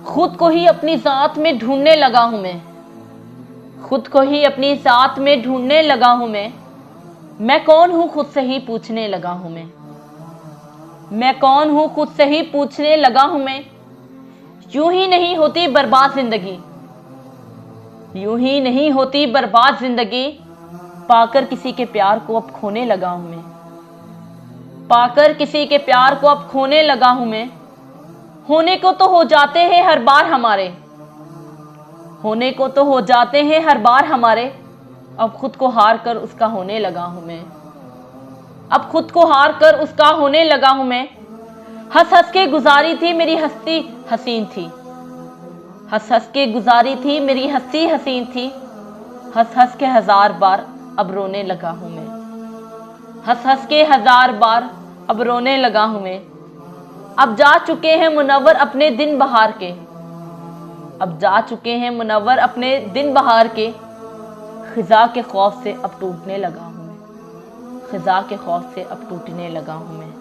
खुद को ही अपनी जात में ढूंढने लगा हूं मैं, खुद को ही अपनी जात में ढूंढने लगा हूं मैं कौन हूं खुद से ही पूछने लगा हूं मैं कौन हूं खुद से ही पूछने लगा हूं मैं। यूं ही नहीं होती बर्बाद जिंदगी, यूं ही नहीं होती बर्बाद जिंदगी, पाकर किसी के प्यार को अब खोने लगा हूं मैं, पाकर किसी के प्यार को अब खोने लगा हूं मैं। होने को तो हो जाते हैं हर बार हमारे, होने को तो हो जाते हैं हर बार हमारे, अब खुद को हार कर उसका होने लगा हूं मैं, अब खुद को हार कर उसका होने लगा हूं मैं। हंस हंस के गुजारी थी मेरी हस्ती हसीन थी, हंस हंस के गुजारी थी मेरी हस्ती हसीन थी, हंस हंस के हजार बार अब रोने लगा हूं मैं, हंस हंस के हजार बार अब रोने लगा हूं मैं। अब जा चुके हैं मुनव्वर अपने दिन बहार के, अब जा चुके हैं मुनव्वर अपने दिन बहार के, खिजा के खौफ से अब टूटने लगा हूं मैं, खिजा के खौफ से अब टूटने लगा हूं मैं।